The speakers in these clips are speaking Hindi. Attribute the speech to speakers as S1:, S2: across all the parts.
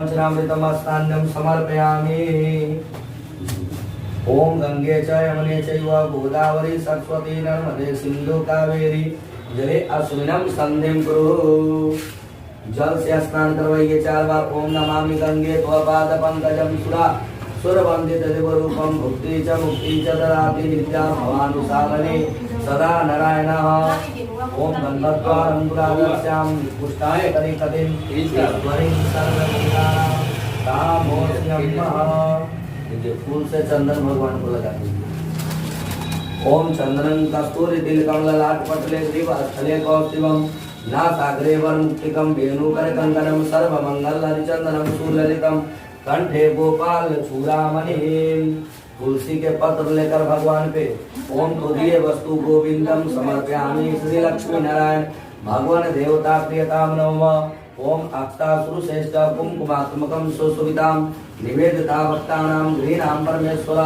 S1: पंचनामृतमस्नान्यं समर्पयामि। ओम गंगे च यमुने चैव गोदावरी सरस्वती नर्मदे सिंधु कावेरी जले अस्मिन् संधिं कुरु। जल से स्नान करवाइए 4 बार। ओम नमामि गंगे त्वं पाद पंकजं सुरा सुरवंदित देवरूपं भुक्ति च मुक्ति च ददाति नित्या भवानुसारणे सदा नारायणः। ओम गंधद्वारं दुरादर्श्यां पुष्टाय कलिकतिं ईश्वरीं सर्वभूतानां तामोऽस्म्यहम्। देखिए फूल से चंदन भगवान को लगा दीजिए। ओम चंदनं कस्तूरी तिलकं ललाटपटले ग्रीवस्थले कौस्तुभं नासाग्रे वरमुक्तिकं वेणुकर कंकणं सर्वमंगल हरिचंदनं सुललितं कंठे गोपाल चूड़ामणिं। तुलसी के पत्र लेकर भगवान पे ओम तुदीय वस्तु गोविंदम समर्पयामि श्री लक्ष्मी नारायण भगवान देवता प्रियताम नमः। ओम अक्तासुर श्रेष्ठ कुंकुमात्मकं सुशोभितां निवेदिता भक्तानां गृहीणां परमेश्वर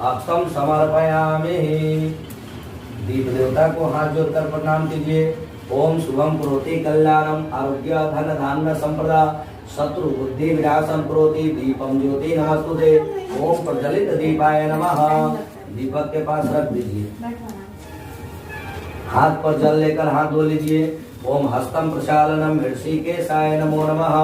S1: अक्षम समर्पयामि। दीप देवता को हाथ जोड़कर प्रणाम कीजिए। ओम शुभम करोति कल्याणम आरोग्य धन धान्य संपदा शत्रु बुद्धि विनाशम करोति दीपम ज्योति नमस्तुते। ओम प्रज्वलित दीपाय नमः। दीपक के पास रख दीजिए। हाथ पर जल लेकर हाथ धो लीजिए। ओम हस्तम प्रक्षालनम ऋषिकेशाय नमो नमः।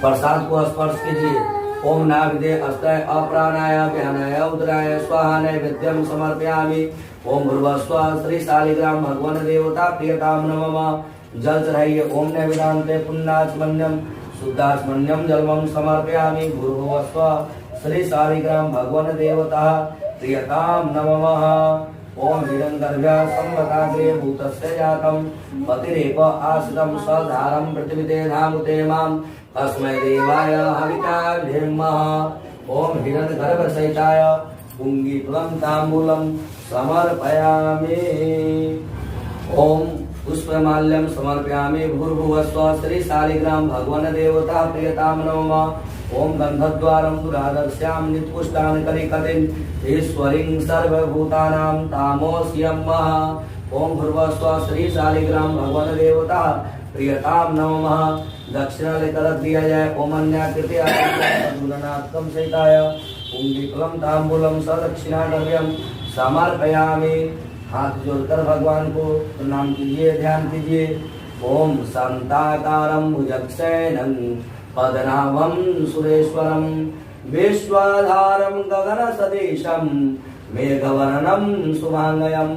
S1: प्रसाद को स्पर्श कीजिए। ओम नाभिदे अस्तय अप्राणाय व्यानाय उदराय स्वाहा नैवेद्यम समर्पयामि। ओम भूर्भुवस्सुः श्री शालिग्राम भगवान देवता प्रियताम नमः। जल चढ़ाइए। ओम नैवेद्यान्ते पुण्याचमन्यम शुद्धाचमन्यम जलमं समर्पयामि। भूर्भुवस्सुः श्री शालिग्राम भगवान देवता प्रियताम नमः। ओम हिरण्यगर्भा संवताग्रे भूतस्य जातं पतिरेव आश्रितं सधारं पृथ्वीते धामुते मां तस्मै देवाय हविता विधेमः। ओम हिरण्यगर्भसहिताय पुंगीफलं ताम्बूलं समर्पयामि। ओम पुष्पमाल्यं समर्पयामि। भूर्भुवस्सुः श्री शालिग्राम भगवान देवता प्रियताम नमः। ओम गंधद्वारं दुरादर्श्यां नित्पुष्टान् कलिकतिं ईश्वरीं सर्वभूतानां तामोऽस्म्यहम्। ओम भूर्भुवस्सुः श्री शालिग्राम भगवान देवता प्रियताम नमः। दक्षिणा लेकर रख दिया जाए। ओम अन्याकृत्य दूरनाथकं सहिताय पुंगीफलं ताम्बूलं सदक्षिणाद्रव्यं समर्पयामि। हाथ जोड़कर भगवान को प्रणाम कीजिए, ध्यान कीजिए। ओम शांताकारं भुजगशयनं पद्मनाभं सुरेश्वरं विश्वाधारं गगनसदृशं मेघवर्णं शुभांगं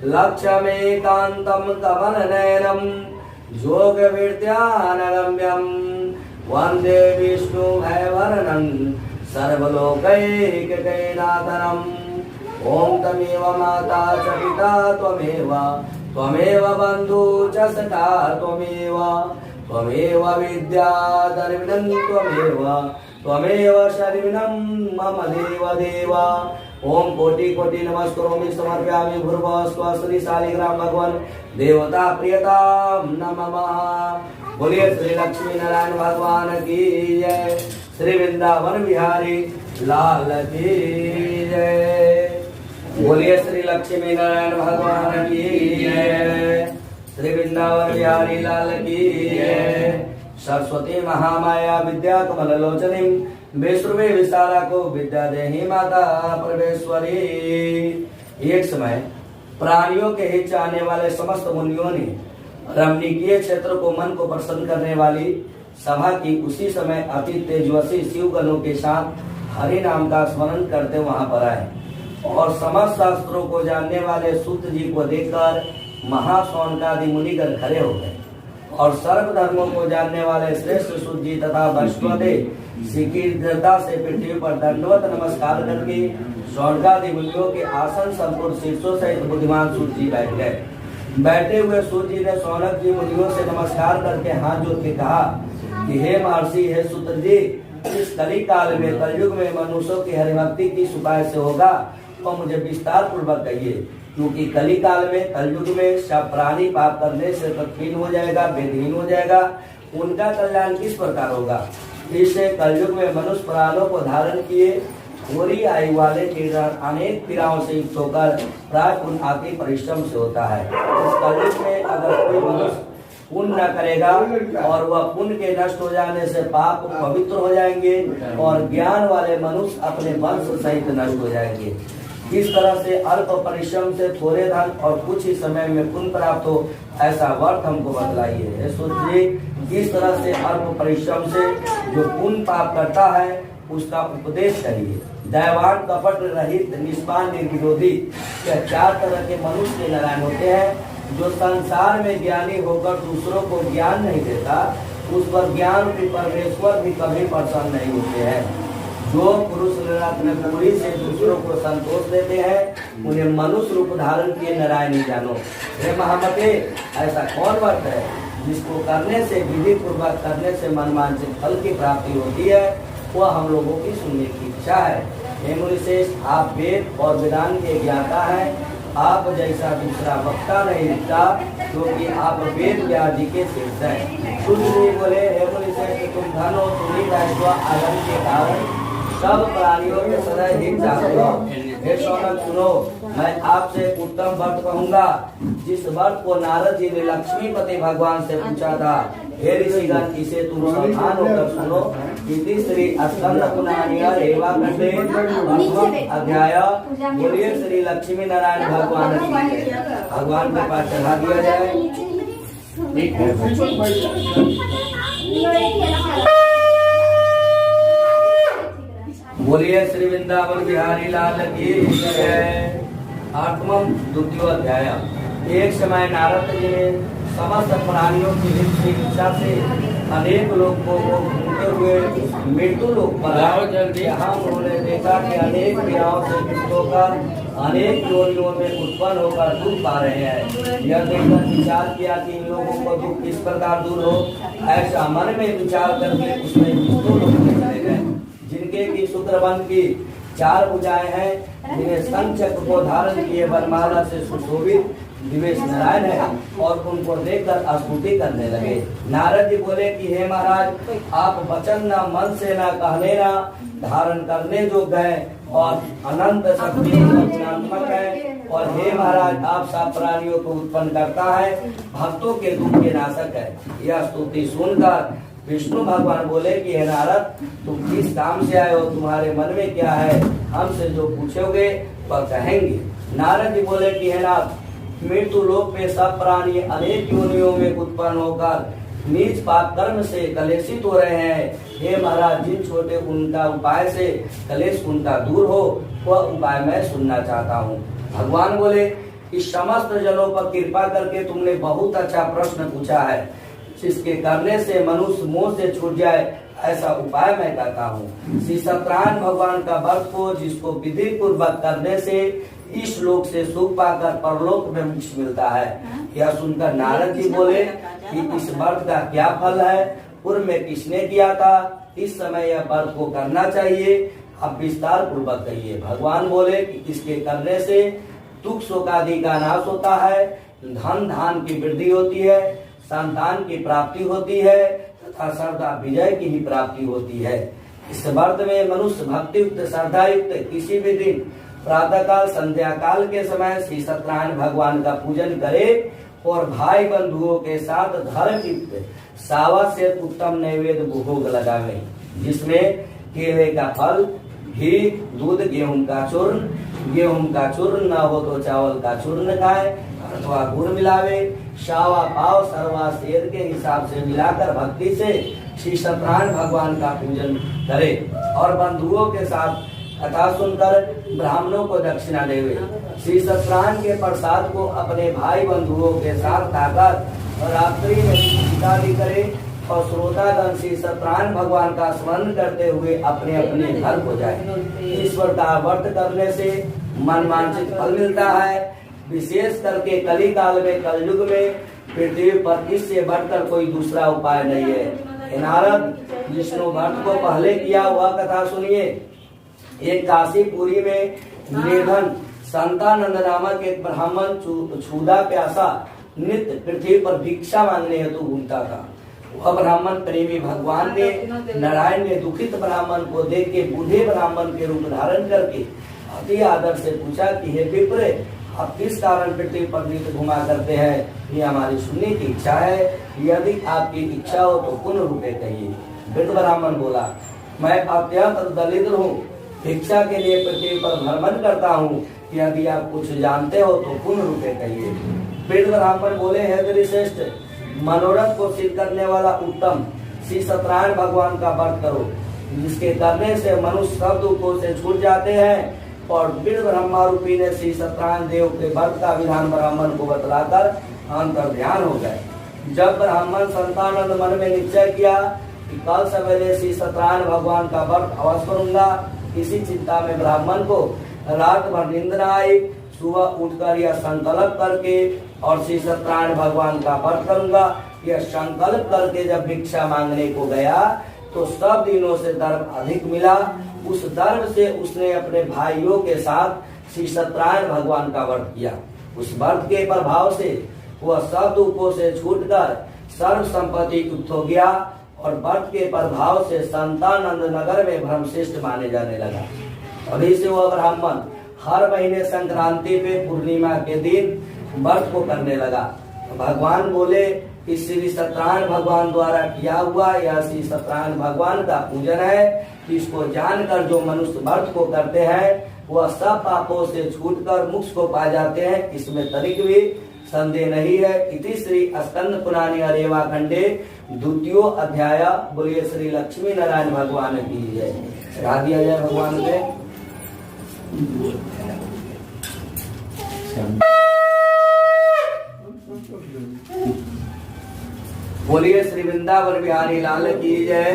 S1: लक्ष्मीकान्तं कमलनयनं योगविद्यानगम्यं वन्दे विष्णुभयवर्णं सर्वलोकैकनाथनम्। ओम तमेव माता च पिता त्वमेव बन्धु च सखा त्वमेव विद्या दर्विणं त्वमेव शर्विणं मम देव। ओम कोटि कोटि नमस्करोमि समर्पयामि। भूर्भुवस्सुः श्री शालिग्राम भगवान देवता प्रियताम नमः। बोलिए श्री लक्ष्मी नारायण भगवान की जय। श्री वृंदावन बिहारी लाल की जय। बोलिए श्री लक्ष्मी नारायण भगवान की जय। श्री वृंदावन बिहारी लाल की जय। सरस्वती महामाया विद्या कमल लोचनी विश्वे विशाला को विद्या देहि माता परमेश्वरी। एक समय प्राणियों के हित चाहने वाले समस्त मुनियों ने रमणीय क्षेत्र को मन को प्रसन्न करने वाली सभा की। उसी समय अति तेजस्वी शिवगणों के साथ हरि नाम का स्मरण करते वहां पर आए और समस्त शास्त्रों को जानने वाले सूत जी को देखकर महाशौनकादि मुनिगण खड़े हो गए और सर्व धर्मों को जानने वाले श्रेष्ठ सूत जी तथा वैष्णवदेव शीघ्रता से पृथ्वी पर दंडवत नमस्कार करके शौनकादि मुनियों के आसन संपूर्ण शीर्षों सहित बुद्धिमान सूत जी बैठ गए। बैठे हुए सूत जी ने शौनक जी मुनियों से नमस्कार करके हाथ जोड़ के कहा कि हे महर्षि, हे सूत जी, इस कली काल में कलयुग में मनुष्यों की हरिभक्ति किस उपाय से होगा तो मुझे विस्तार पूर्वक कहिए, क्योंकि कली काल में कलयुग में सब प्राणी पाप करने से तत्हीन हो जाएगा, वेदहीन हो जाएगा। उनका कल्याण किस प्रकार होगा। इससे कलयुग में मनुष्य प्राणों को धारण किए थोड़ी आयु वाले अनेक पीड़ाओं से युक्त होकर प्राय उन अति परिश्रम से होता है। इस कलयुग में अगर कोई मनुष्य पुण्य न करेगा और वह पुण्य के नष्ट हो जाने से पाप पवित्र हो जाएंगे और ज्ञान वाले मनुष्य अपने वंश सहित नष्ट हो जाएंगे। इस तरह से अल्प परिश्रम से थोड़े धन और कुछ ही समय में पुण्य प्राप्त हो, ऐसा वर्त हमको बतलाइए। सोचिए इस तरह से अल्प परिश्रम से जो पुण्य पाप करता है उसका उपदेश करिए। दैवान कपट रहित निष्पान निर्विरोधी, चार तरह के मनुष्य नारायण होते हैं। जो संसार में ज्ञानी होकर दूसरों को ज्ञान नहीं देता, उस पर ज्ञान की परमेश्वर भी कभी प्रसन्न नहीं होते हैं। जो पुरुष निरात्मपुरी से दूसरों को संतोष देते हैं, उन्हें मनुष्य रूप धारण किए नारायण ही जानो। हे महामते, ऐसा कौन वर्त है जिसको करने से, विधि पूर्वक करने से मनवांछित फल की प्राप्ति होती है? वह हम लोगों की सुनने की इच्छा है। हे मुनिश्रेष्ठ, आप वेद और वेदांत के ज्ञाता हैं। आप जैसा दूसरा वक्ता नहीं दिखता, क्योंकि आप वेद व्याधि के शीर्ष हैं। सूर्य बोले, हे मुनिश्रेष्ठ, तुम धन हो, तुम्ही दायित्व आगम के कारण सब प्राणियों के सदैव हित चाहते हो। हे शौनक सुनो, मैं आपसे उत्तम व्रत कहूँगा, जिस व्रत को नारद जी ने लक्ष्मीपति भगवान से पूछा था। हे ऋषिगण, इसे तुम सावधान होकर सुनो। इति श्री स्कंद पुराणीय रेवा खंडे प्रथम अध्याय। बोलिए श्री लक्ष्मी नारायण भगवान की। भगवान के पास चढ़ा दिया जाए। बोलिए श्री वृंदावन बिहारी लाल की जय। आठवां द्वितीय अध्याय। एक समय नारद जी ने समस्त प्राणियों की हित की इच्छा से अनेक लोगों को घूमते हुए मृत्यु लोक पर यहाँ उन्होंने देखा कि अनेक क्रियाओं से युक्त होकर अनेक योनियों में उत्पन्न होकर दुख पा रहे हैं। यह देखकर विचार किया कि इन लोगों को दुख किस प्रकार दूर हो। ऐसा मन में विचार करके उसने मृत्यु लोक में चले गए, जिनके की शुक्रवंश की 4 भुजाएं हैं, जिन्हें शंख चक्र को धारण किए वरमाला से सुशोभित दिवेश नारायण है, और उनको देखकर स्तुति करने लगे। नारद जी बोले कि हे महाराज, आप वचन न मन से न कहने न धारण करने योग्य है और अनंत शक्ति रचनात्मक है। और हे महाराज, आप सब प्राणियों को उत्पन्न करता है, भक्तों के दुख के नाशक है। यह स्तुति सुनकर विष्णु भगवान बोले कि हे नारद, तुम किस काम से आए हो? तुम्हारे मन में क्या है? हमसे जो पूछोगे वह कहेंगे। नारद जी बोले कि हे नाथ, मृत्यु लोक में सब प्राणी अनेक योनियों में उत्पन्न होकर नीच पाप कर्म से कलेशित हो रहे हैं। हे महाराज, जिन छोटे उनका उपाय से कलेश उनका दूर हो, वह उपाय मैं सुनना चाहता हूँ। भगवान बोले, इस समस्त जलों पर कृपा करके तुमने बहुत अच्छा प्रश्न पूछा है। जिसके करने से मनुष्य मोह से छूट जाए, ऐसा उपाय मैं कहता हूँ। श्री सत्यनारायण भगवान का व्रत को, जिसको विधि पूर्वक करने से इस लोक से सुख पाकर परलोक में मोक्ष मिलता है। यह सुनकर नारद जी बोले कि इस व्रत का क्या फल है? पूर्व में किसने किया था? इस समय यह व्रत को करना चाहिए, अब विस्तार पूर्वक कहिए। भगवान बोले कि इसके करने से दुख शोक आदि का नाश होता है, धन धान की वृद्धि होती है, संतान की प्राप्ति होती है तथा श्रद्धा विजय की ही प्राप्ति होती है। इस व्रत में मनुष्य भक्ति युक्त श्रद्धा युक्त किसी भी दिन प्रातः काल संध्या काल के समय श्री सत्यनारायण भगवान का पूजन करे और भाई बंधुओं के साथ धर्म युक्त सावा से उत्तम नैवेद्य भोग लगावे, जिसमें केले का फल, घी, दूध, गेहूं का चूर्ण न हो तो चावल का चूर्ण खाए अथवा गुड़ मिलावे। शावा पाव सरवा शेर के हिसाब से मिलाकर भक्ति से श्री सत्यनारायण भगवान का पूजन करे और बंधुओं के साथ कथा सुनकर ब्राह्मणों को दक्षिणा देवे। श्री सत्यनारायण के प्रसाद को अपने भाई बंधुओं के साथ खाकर रात्रि में गीता भी करे और श्रोतागण श्री सत्यनारायण भगवान का स्मरण करते हुए अपने अपने घर को जाए। ईश्वर का व्रत करने से मनवांछित फल मिलता है। विशेष करके कली काल में, कलयुग में पृथ्वी पर इससे बढ़कर कोई दूसरा उपाय नहीं है। नारद, विष्णु व्रत को पहले किया हुआ कथा सुनिए। एक काशीपुरी में निर्धन संतानंद नामक एक ब्राह्मण क्षुधा प्यासा नित्य पृथ्वी पर भिक्षा मांगने हेतु घूमता था। वह ब्राह्मण प्रेमी भगवान ने, नारायण ने दुखित ब्राह्मण को देख के बूढ़े ब्राह्मण के रूप धारण करके अति आदर से पूछा कि हे विप्र, आप किस कारण पृथ्वी पर नित्य घुमा करते हैं? ये हमारी सुनने की इच्छा है, यदि आपकी इच्छा हो तो पुण्य रूपे कहिए। वृद्ध ब्राह्मण बोला, मैं अत्यंत दरिद्र हूँ, भिक्षा के लिए पृथ्वी पर भ्रमण करता हूँ, यदि आप कुछ जानते हो तो पुण्य रूपे कहिए। वृद्ध ब्राह्मण बोले, हे श्रेष्ठ, मनोरथ को सिद्ध करने वाला उत्तम श्री सत्यनारायण भगवान का व्रत करो, जिसके करने से मनुष्य सब दुखों से छूट जाते हैं। और वृद्ध ब्रह्मा रूपी ने श्री सत्यनारायण देव के व्रत का विधान ब्राह्मण को बतलाकर अंतर ध्यान हो गए। जब ब्राह्मण संतानंद मन में निश्चय किया कि कल सवेरे श्री सत्यनारायण भगवान का व्रत अवश्य करूंगा, इसी चिंता में ब्राह्मण को रात भर नींद न आई। सुबह उठकर यह संकल्प करके और श्री सत्यनारायण भगवान का व्रत करूंगा, यह संकल्प करके जब भिक्षा मांगने को गया तो सब दिनों से दर्भ अधिक मिला। उस दर्भ से उसने अपने भाइयों के साथ श्री सत्यनारायण भगवान का व्रत किया। उस व्रत के प्रभाव से वह सब दुखों से छूटकर सर्व संपत्ति युक्त हो गया और व्रत के प्रभाव से संतानंद नगर में ब्रह्मश्रेष्ठ माने जाने लगा। अभी से वह ब्राह्मण हर महीने संक्रांति पे पूर्णिमा के दिन व्रत को करने लगा। भगवान बोले कि श्री सत्यनारायण भगवान द्वारा किया हुआ यह श्री सत्यनारायण भगवान का पूजन है। इसको जानकर जो मनुष्य व्रत को करते हैं वह सब पापों से छूटकर मोक्ष को पा जाते हैं, इसमें तनिक भी संदेह नहीं है। इति श्री स्कंद पुराणी अरेवा खंडे द्वितीय अध्याय। बोलिए श्री लक्ष्मी नारायण भगवान की जय। चढ़ा दिया जाए भगवान पे। बोलिए श्री वृंदावन बिहारी लाल की जय।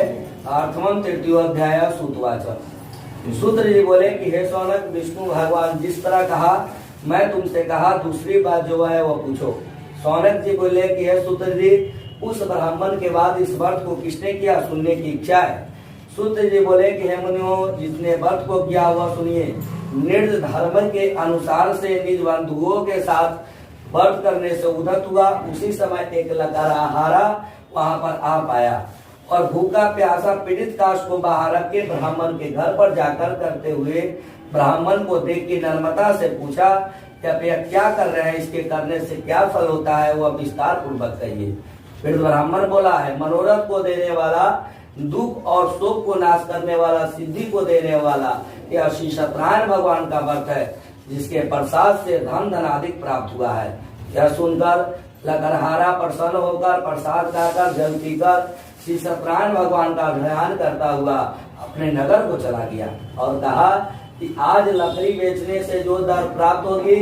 S1: अर्थम तृतीय अध्याय सूतवाचन। सूत्र जी बोले कि हे सौनक, विष्णु भगवान जिस तरह कहा मैं तुमसे कहा, दूसरी बात जो है वो पूछो। सौनक जी बोले कि हे सूत्र जी, उस ब्राह्मण के बाद इस व्रत को किसने किया, सुनने की इच्छा है। सूत्र जी बोले कि हे मुनियों, जिसने व्रत को किया हुआ सुनिए। निर्ज धर्म के अनुसार से निज बंधुओं के साथ व्रत करने से उदत हुआ, उसी समय एक लकड़हारा वहां पर आ पाया और भूखा प्यासा पीड़ित काश को बाहर रख के ब्राह्मण के घर पर जाकर करते हुए ब्राह्मण को देख के नम्रता से पूछा कि आप यह क्या कर रहे हैं, इसके करने से क्या फल होता है, वह विस्तार पूर्वक कहिए। फिर ब्राह्मण बोला है, मनोरथ को देने वाला, दुख और शोक को नाश करने वाला, सिद्धि को देने वाला यह श्री सत्यनारायण भगवान का व्रत है, जिसके प्रसाद से धन धनाधिक प्राप्त हुआ है। यह सुनकर लकड़हारा प्रसन्न होकर प्रसाद खाकर जल पीकर श्री सत्यनारायण भगवान का ध्यान करता हुआ अपने नगर को चला गया और कहा कि आज लकड़ी बेचने से जो दर प्राप्त होगी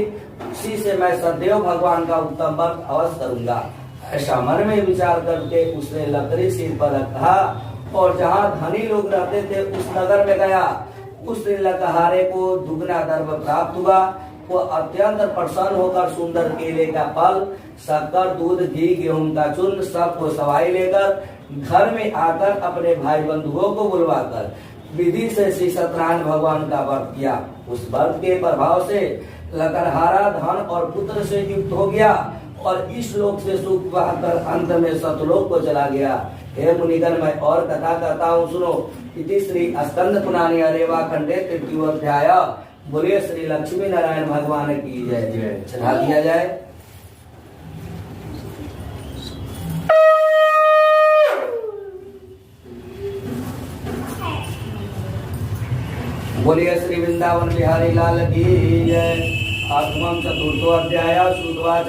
S1: उसी से मैं सदैव भगवान का उत्तम व्रत अवश्य करूंगा। ऐसा मन में विचार करके उसने लकड़ी सिर पर रखा और जहाँ धनी लोग रहते थे उस नगर में गया। उस लकड़हारे को दुगना दर्भ प्राप्त हुआ। वो अत्यंत प्रसन्न होकर सुंदर केले का फल, शक्कर, दूध, घी, गेहूं का चूर्ण सबको सवाई लेकर घर में आकर अपने भाई बंधुओं को बुलवाकर विधि से श्री सत्यनारायण भगवान का व्रत किया। उस व्रत के प्रभाव से लकड़हारा धन और पुत्र से युक्त हो गया और इस लोक से सुख पाकर अंत में सतलोक को चला गया। हे मुनिगण, मैं और कथा करता हूँ, सुनो। इति श्री स्कंद पुराणी अरेवा खंडे तृतीय अध्याय। बोलिए श्री लक्ष्मी नारायण भगवान की जय। चढ़ा दिया जाए। बोलिए श्री वृंदावन बिहारी लाल की जय। आत्मम चतुर्थो अध्याय सूतवाच।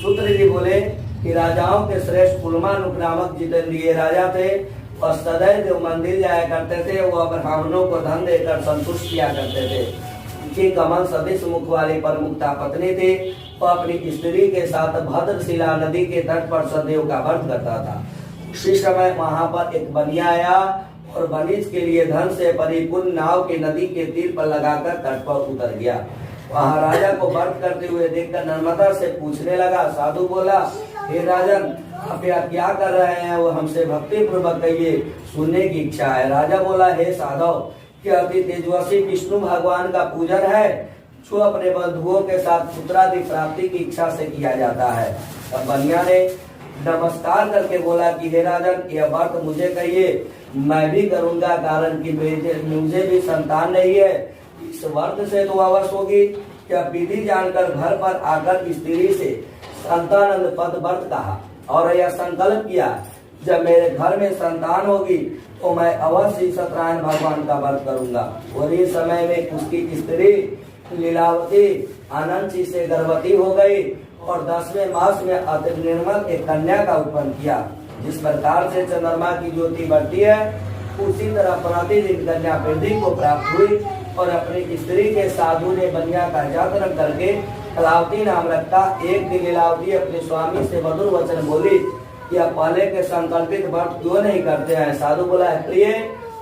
S1: सूत्र जी बोले कि राजाओं के श्रेष्ठ पुलमानुक नामक जितेंद्रिय राजा थे और सदैव देव मंदिर जाया करते थे। वह ब्राह्मणों को धन देकर संतुष्ट किया करते थे। उनकी कमल सदृश मुख वाली प्रमुखता पत्नी थी। वह अपनी स्त्री के साथ भद्रशिला नदी के तट पर सदैव का व्रत करता था। उसी समय वहां पर एक बनिया आया और बनीज के लिए धन से परिपूर्ण नाव के नदी के तीर पर लगाकर तट पर उतर गया। वहाँ राजा को व्रत करते हुए देखकर नर्मदा से पूछने लगा। साधु बोला, हे राजन, आप यहाँ क्या कर रहे हैं, वो हमसे भक्ति पूर्वक कहिए, सुनने की इच्छा है। राजा बोला, हे साधव, कि अति तेजस्वी विष्णु भगवान का पूजन है जो अपने बंधुओं के साथ पुत्रादि प्राप्ति की इच्छा से किया जाता है। तब बनिया ने नमस्कार करके बोला कि हे राजन, यह व्रत मुझे कहिए, मैं भी करूंगा, कारण कि मुझे भी संतान नहीं है। इस व्रत से तो अवश्य होगी। क्या विधि जानकर घर पर आकर स्त्री से संतानंद पद व्रत कहा और यह संकल्प किया, जब मेरे घर में संतान होगी तो मैं अवश्य सत्यनारायण भगवान का व्रत करूंगा। और इस समय में उसकी स्त्री लीलावती अनंत से गर्भवती हो गई और 10वें मास में अति निर्मल एक कन्या का उत्पन्न किया। जिस प्रकार से चंद्रमा की ज्योति बढ़ती है उसी तरह प्रतिदिन कन्या पृथ्वी को प्राप्त हुई और अपनी स्त्री के साधु ने बनिया का जातन करके कलावती नाम रखा। एक दिन लीलावती अपने स्वामी से मधुर वचन बोली कि आप पहले के संकल्पित व्रत क्यों नहीं करते हैं। साधु बोला, प्रिय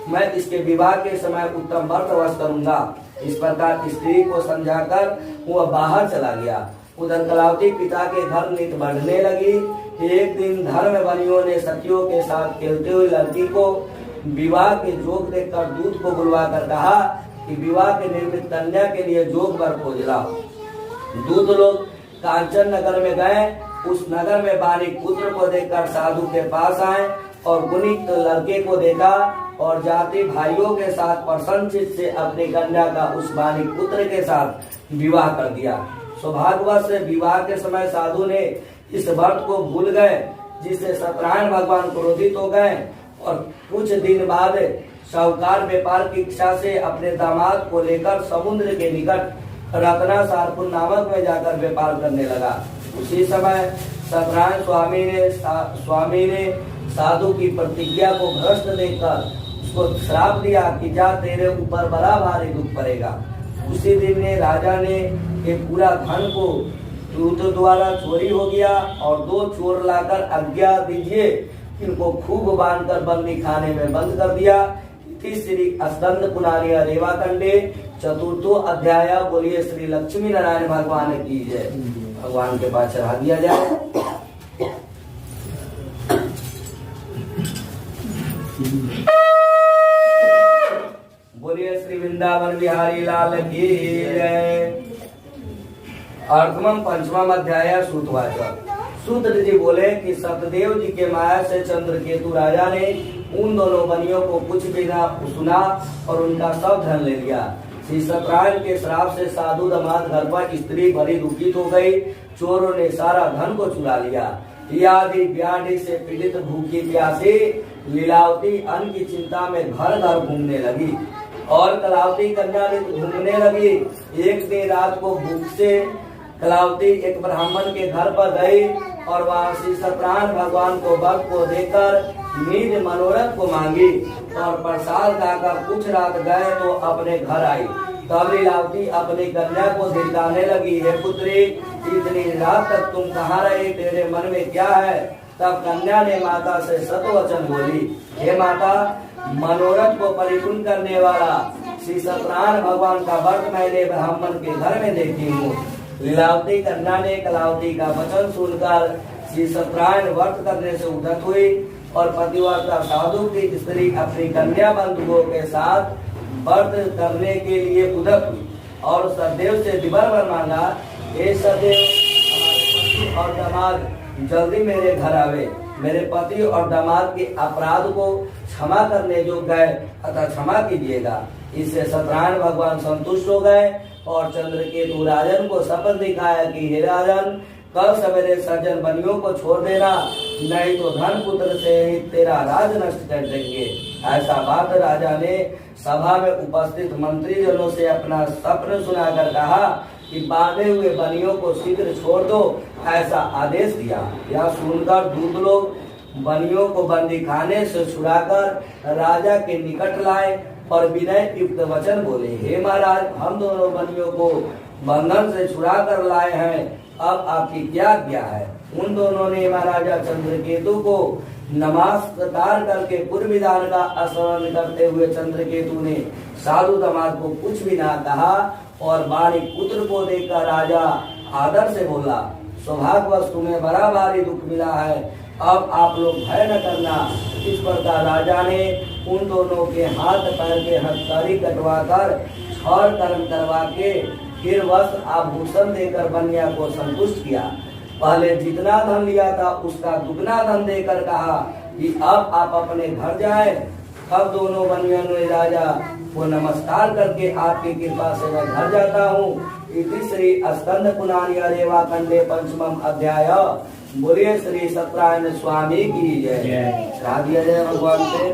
S1: मैं इसके विवाह के समय उत्तम व्रत अवश्य करूंगा। इस प्रकार स्त्री को समझाकर वह बाहर चला गया। उधर कलावती पिता के घर नित बढ़ने लगी। एक दिन धर्म बनियों ने सखियों के साथ खेलते हुए लड़की को विवाह के जोग देखकर दूत को बुलवा कर कहा कि विवाह के निर्मित कन्या के लिए जोग वर खोज लाओ। दूत लोग कांचन नगर में गए। उस नगर में बालिक पुत्र को देखकर साधु के पास आए और गुणित लड़के को देखा और जाति भाइयों के साथ प्रसन्नचित से अपनी कन्या का उस बालिक पुत्र के साथ विवाह कर दिया। सौभाग्यवश से विवाह के समय साधु ने इस व्रत को भूल गए, जिससे सत्यनारायण भगवान क्रोधित हो गए और कुछ दिन बाद साहूकार व्यापार की इच्छा से अपने दामाद को लेकर समुद्र के निकट रत्नासारपुर नामक में जाकर व्यापार करने लगा। उसी समय सत्यनारायण स्वामी ने साधु की प्रतिज्ञा को भ्रष्ट देखकर उसको श्राप दिया कि जा तेरे ऊपर बड़ा भारी दुख पड़ेगा। उसी दिन ने राजा ने ये पूरा धन को दूत द्वारा चोरी हो गया और 2 चोर लाकर आज्ञा दीजिए इनको खूब बांधकर बंदी खाने में बंद कर दिया। श्री स्कंद पुराणी रेवा कंडे 4थो अध्याय। बोलिए श्री लक्ष्मी नारायण भगवान की जय। भगवान के पास चढ़ा दिया जाए। बोलिए श्री वृंदावन बिहारी लाल की जय। अर्थमम पंचमम अध्याय सूतवाचक। सूत्र जी बोले कि सतदेव जी के माया से चंद्रकेतु राजा ने उन दोनों बनियों को कुछ भी ना सुना और उनका सब धन ले लिया। श्री सत्यनारायण के श्राप से साधु दामाद घर पर स्त्री बड़ी दुखित हो गई। चोरों ने सारा धन को चुरा लिया। यादि व्याधि से पीड़ित भूखी प्यासी लीलावती अन्न की चिंता में घर घर घूमने लगी और कलावती कन्या ने घूमने लगी। एक दिन रात को भूख से कलावती एक ब्राह्मण के घर पर गई और वहाँ श्री सत्यनारायण भगवान को वर को देकर निज मनोरथ को मांगी और प्रसाद खाकर कुछ रात गए तो अपने घर आई। तब लीलावती अपनी कन्या को धिकाने लगी, हे पुत्री इतनी रात तक तुम कहाँ रहे, तेरे मन में क्या है। तब कन्या ने माता से सतवचन बोली, हे माता मनोरथ को परिपूर्ण करने वाला श्री सत्यनारायण भगवान का व्रत मैंने ब्राह्मण के घर में देखी हूँ। लीलावती कन्या ने कलावती का वचन सुनकर श्री सत्यनारायण व्रत करने से उद्धत हुई और पतिव्रता साधु की स्त्री अपनी कन्या बंधुओं के साथ व्रत करने के लिए उद्धत हुई और सदैव से दिवर वर मांगा, हे सदैव हमारे पति और दामाद जल्दी मेरे घर आवे। मेरे पति और दामाद के अपराध को क्षमा करने योग्य है अतः क्षमा कीजिएगा। इससे सत्यनारायण भगवान संतुष्ट हो गए और चंद्रकेतु राजन को शपथ दिखाया कि हे राजन कल सवेरे सज्जन बनियों को छोड़ देना, नहीं तो धन पुत्र से ही तेरा राज नष्ट कर देंगे। ऐसा बात राजा ने सभा में उपस्थित मंत्री जनों से अपना स्वप्न सुनाकर कहा कि बांधे हुए बनियों को शीघ्र छोड़ दो, ऐसा आदेश दिया। यह सुनकर दूत लोग बनियों को बंदी खाने से छुड़ाकर राजा के निकट लाए और विनय युक्त वचन बोले, हे महाराज हम दोनों बनियों को बंधन से छुड़ा कर लाए हैं, अब आपकी क्या आज्ञा है। उन दोनों ने महाराजा चंद्रकेतु को नमस्कार करके पूर्व विधान का स्मरण करते हुए चंद्रकेतु ने साधु दामाद को कुछ भी ना कहा और बालिक पुत्र को देखकर राजा आदर से बोला, सौभाग्यवश तुम्हें बड़ा भारी दुख मिला है, अब आप लोग भय न करना। इस प्रकार राजा ने उन दोनों के हाथ पैर के हथकड़ी कटवा कर छल कर्म करवा के फिर वस्त्र आभूषण देकर बनिया को संतुष्ट किया। पहले जितना धन लिया था उसका दुगना धन देकर कहा कि अब आप अपने घर जाएं। तब दोनों बनियों ने राजा वो नमस्कार करके आपकी कृपा से मैं घर जाता हूँ। इति श्री स्कंद पुराणी रेवा खंडे पंचमम अध्याय। बोलिए श्री सत्यनारायण स्वामी की जय। गा दिया जय भगवान से।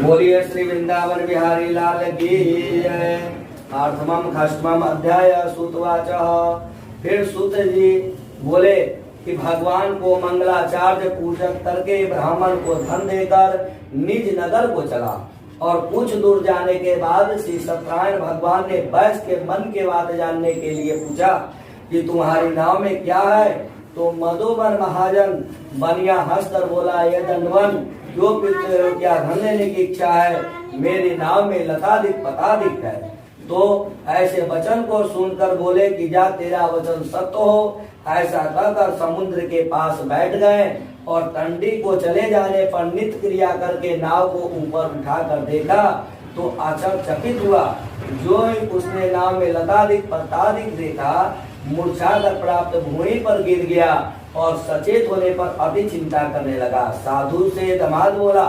S1: बोलिए श्री वृंदावन बिहारी लाल की जय। आठवां खष्टम अध्याय। सूतवाच। फिर सूत जी बोले कि भगवान को मंगलाचार्य पूजक करके ब्राह्मण को धन देकर निज नगर को चला और कुछ दूर जाने के बाद श्री सत्यनारायण भगवान ने वैश्य के मन के बात जानने के लिए पूछा कि तुम्हारी नाव में क्या है। तो मधुबर महाजन बनिया हंसकर बोला, ये दंडवन जो क्या धन लेने की इच्छा है, मेरी नाव में लताधिक पताधिक है। तो ऐसे वचन को सुनकर बोले कि जा तेरा वचन सत्य हो। ऐसा कहकर समुद्र के पास बैठ गए और तंडी को चले जाने पर नित्य क्रिया करके नाव को ऊपर उठाकर देखा तो आश्चर्यचकित हुआ। जो ही उसने नाव में लताधिक पताधिक देखा, मूर्छा कर प्राप्त भूमि पर गिर गया और सचेत होने पर अति चिंता करने लगा। साधु से दामाद बोला,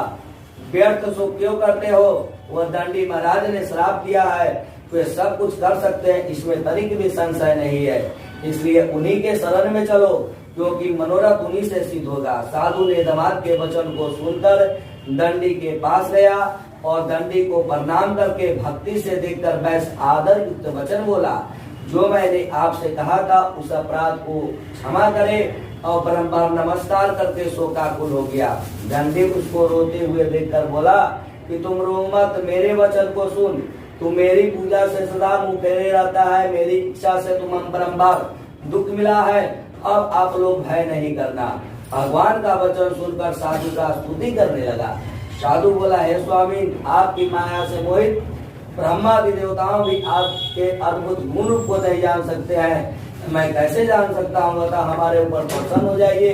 S1: व्यर्थ शोक क्यों करते हो? वह दंडी महाराज ने श्राप दिया है, वे सब कुछ कर सकते हैं, इसमें तनिक भी संशय नहीं है। इसलिए उन्हीं के शरण में चलो, क्योंकि मनोरथ उन्हीं से सिद्ध होगा। साधु ने दामाद के वचन को सुनकर दंडी के पास गया और दंडी को प्रणाम करके भक्ति से देखकर वैश्य आदर युक्त वचन बोला, जो मैंने आपसे कहा था उस अपराध को क्षमा करे। और बारंबार नमस्कार करके शोकाकुल हो गया। दंडी उसको रोते हुए देखकर बोला कि तुम रो मत, मेरे वचन को सुन। तू मेरी पूजा से सदा मुंह फेरे रहता है, मेरी इच्छा से तुम्हें बारंबार दुख मिला है। अब आप लोग भय नहीं करना। भगवान का वचन सुनकर साधु का स्तुति करने लगा। साधु बोला, हे स्वामी, आपकी माया से मोहित ब्रह्मादि देवताओं भी आपके अद्भुत गुण रूप को नहीं जान सकते हैं। मैं कैसे जान सकता हूँ? अतः हमारे ऊपर प्रसन्न हो जाइए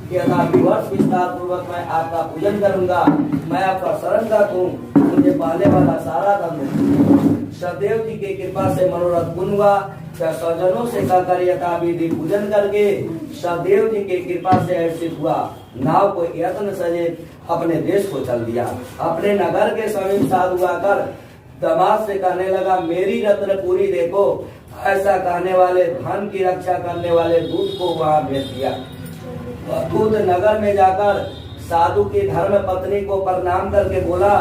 S1: कि अतः विवर्ष विस्तार पूर्वक मैं आपका पूजन करूंगा। मैं आपका शरण का हूँ, मुझे पहले वाला सारा धन सदैव जी की कृपा से मनोरथ पूर्ण हुआ। सज्जनों से कहकर यथा विधि पूजन करके सदैव जी की कृपा से हर्षित हुआ। नाव को यत्न सहित अपने देश को चल दिया। अपने नगर के समीप साधु आकर दामाद से कहने लगा, मेरी रत्नपुरी देखो। ऐसा कहने वाले धन की रक्षा करने वाले दूत को वहां भेज दिया। दूत नगर में जाकर साधु की धर्म पत्नी को प्रणाम करके बोला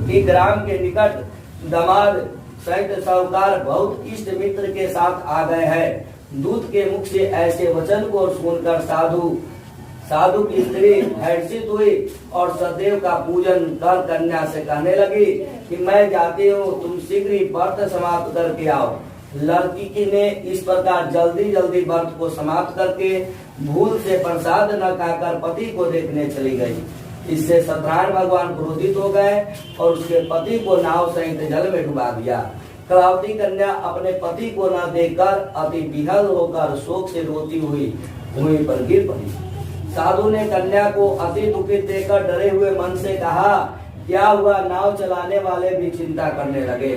S1: कि ग्राम के निकट दामाद सहित साहूकार बहुत इष्ट मित्र के साथ आ गए हैं। दूत के मुख से ऐसे वचन को सुनकर साधु की स्त्री हर्षित हुई और सदैव का पूजन कर कन्या से कहने लगी कि मैं जाती हूँ, तुम शीघ्र ही व्रत समाप्त करके आओ। लड़की ने इस प्रकार जल्दी जल्दी व्रत को समाप्त करके भूल से प्रसाद न खाकर पति को देखने चली गई। इससे सत्यनारायण भगवान क्रोधित हो गए और उसके पति को नाव सहित जल में डुबा दिया। कलावती कन्या अपने पति को न देखकर अति विहल होकर शोक से रोती हुई भूमि पर गिर पड़ी। साधु ने कन्या को अति दुखित देखकर डरे हुए मन से कहा, क्या हुआ? नाव चलाने वाले भी चिंता करने लगे।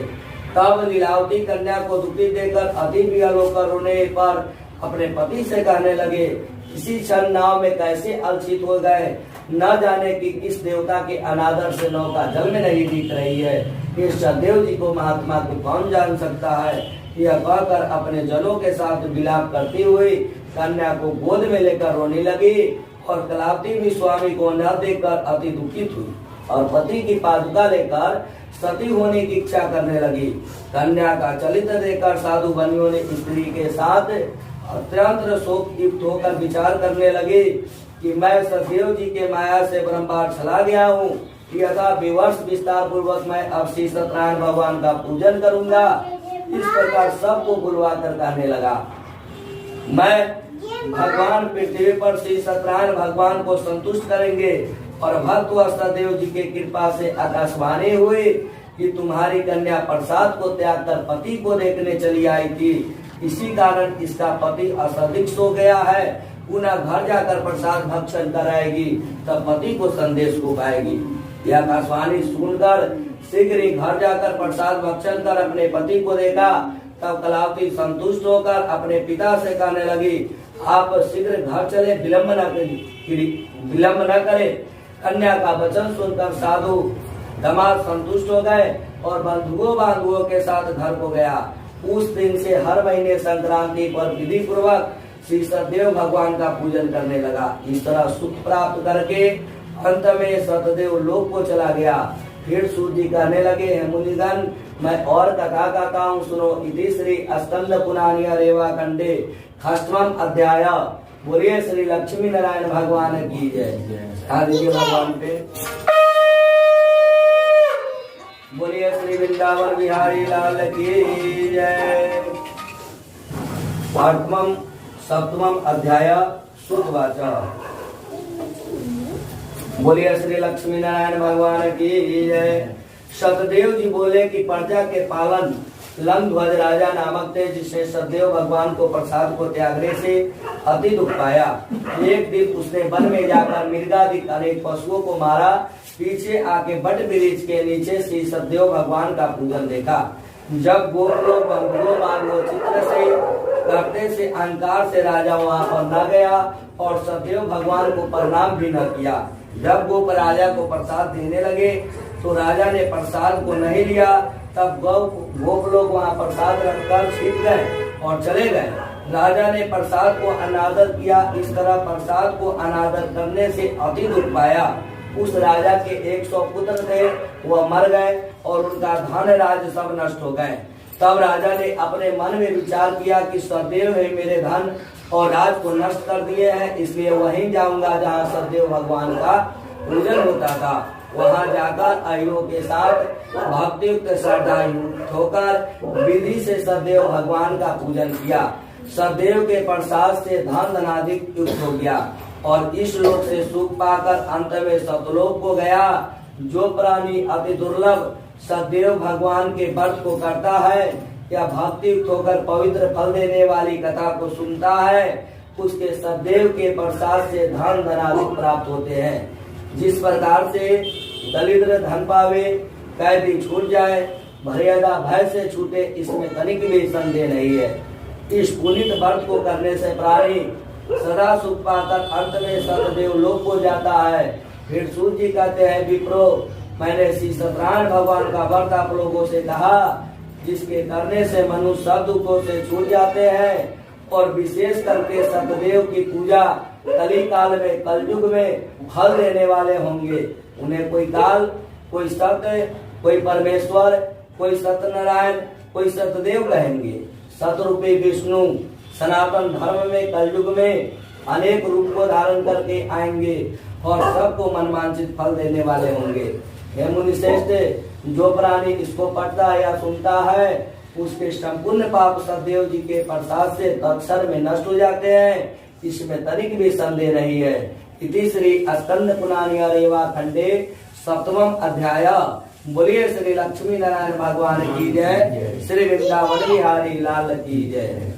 S1: तब लीलावती कन्या को दुखित देखकर अति विहल होकर रोने पर अपने पति से कहने लगे, इसी क्षण नाव में कैसे अलसित हो गए, न जाने कि किस देवता के अनादर से नौका जल में नहीं दिख रही है। इस सदैव जी को महात्मा को कौन जान सकता है? यह कहकर अपने जनों के साथ विलाप करती हुई कन्या को गोद में लेकर रोने लगी और कलावती भी स्वामी को न देखकर अति दुखित हुई और पति की पादुका लेकर सती होने की इच्छा करने लगी। कन्या का चरित्र देखकर साधु बनियों ने स्त्री के साथ अत्यंत शोक युक्त होकर विचार करने लगे कि मैं सदैव जी के माया से बारंबार चला गया हूँ। यथा विवर्ष विस्तार पूर्वक मैं अब श्री सत्यनारायण भगवान का पूजन करूंगा। इस प्रकार सबको बुलवा कर कहने लगा, मैं भगवान पृथ्वी पर श्री सत्यनारायण भगवान को संतुष्ट करेंगे। और भक्त व सदैव जी के कृपा से आकाशवाणी हुई कि तुम्हारी कन्या प्रसाद को त्याग कर पति को देखने चली आई थी, इसी कारण इसका पति असधिक सो गया है। पुनः घर जाकर प्रसाद भक्षण कराएगी, तब पति को संदेश को पाएगी। यह आकाशवाणी सुनकर शीघ्र ही घर जाकर प्रसाद भक्षण कर अपने पति को देखा तब कलावती संतुष्ट होकर अपने पिता से कहने लगी, आप शीघ्र घर चले, विलंब न करें। कन्या का वचन सुनकर साधु दामाद संतुष्ट हो गए और बंधुओं के साथ घर को गया। उस दिन से हर महीने संक्रांति पर विधि पूर्वक श्री सतदेव भगवान का पूजन करने लगा। इस तरह सुख प्राप्त करके अंत में सतदेव लोक को चला गया। फिर सूर्य जी कहने लगे, हे मुनिगण, मैं और कथा कहता हूँ, सुनो। इति श्री स्कंद पुराण रेवा खंडे षष्ठम अध्याय। बोलिए श्री लक्ष्मी नारायण भगवान की जय। भगवान पे बोलिए श्री वृंदावन बिहारी लाल की जय। आठवां सप्तमम अध्याय सुतवाचा। बोलिए श्री लक्ष्मी नारायण भगवान की जय। सतदेव जी बोले कि प्रजा के पालन लंध्वज राजा नामक थे, जिसने सतदेव भगवान को प्रसाद को त्यागने से अति दुख पाया। एक दिन उसने वन में जाकर मृगादिक अनेक पशुओं को मारा। पीछे आके बट वृक्ष के नीचे श्री सतदेव भगवान का पूजन देखा। जब गोपलों बंधुओं चित्र से करते से अहंकार से राजा वहाँ पर न गया और सतदेव भगवान को प्रणाम भी न किया। जब गोप राजा को प्रसाद देने लगे तो राजा ने प्रसाद को नहीं लिया। तब गोप लोग वहाँ प्रसाद रखकर छिप गए और चले गए। राजा ने प्रसाद को अनादर किया। इस तरह प्रसाद को अनादर करने से अति दुख पाया। उस राजा के 100 पुत्र थे, वह मर गए और उनका धन राज्य सब नष्ट हो गए। तब राजा ने अपने मन में विचार किया कि सतदेव है मेरे धन और राज को नष्ट कर दिए हैं, इसलिए वहीं जाऊंगा जहाँ सतदेव भगवान का पूजन होता था। वहां जाकर आयुओं के साथ भक्तियुक्त श्रद्धा युक्त होकर विधि से सतदेव भगवान का पूजन किया। सतदेव के प्रसाद से धन धनाधिक युक्त हो गया और इस लोक से सुख पाकर अंत में सतलोक को गया। जो प्राणी अति दुर्लभ सतदेव भगवान के व्रत को करता है या भक्ति युक्त होकर पवित्र फल देने वाली कथा को सुनता है, उसके सतदेव के प्रसाद से धन धनाधिक प्राप्त होते हैं। जिस प्रकार से दरिद्र धन पावे, कैदी छूट जाए, मर्यादा भय से छूटे, इसमें तनिक भी संदेह नहीं है। इस पुनित व्रत को करने से प्राणी सदा सुख पाकर अंत में सतदेव लोक को जाता है। फिर सूर्य जी कहते हैं, विप्रो, मैंने श्री सत्यनारायण भगवान का व्रत आप लोगों से कहा, जिसके करने से मनुष्य सब दुखों से छूट जाते हैं और विशेष करके सतदेव की पूजा कली काल में, कलयुग में फल देने वाले होंगे। उन्हें कोई काल, कोई सत्य, कोई परमेश्वर, कोई सत्यनारायण, कोई सतदेव कहेंगे। सतरूपी विष्णु सनातन धर्म में कलयुग में अनेक रूप को धारण करके आएंगे और सबको मनवांछित फल देने वाले होंगे। हे मुनि श्रेष्ठ, जो प्राणी इसको पढ़ता है या सुनता है, उसके संपूर्ण पाप सतदेव जी के प्रसाद से तत्क्षण में नष्ट हो जाते हैं, इसमें तनिक भी संदेह नहीं है। इति श्री स्कंद पुराण रेवा खंडे सप्तमम अध्याय। बोलिए श्री लक्ष्मी नारायण भगवान की जय। श्री वृंदावन बिहारी लाल की जय।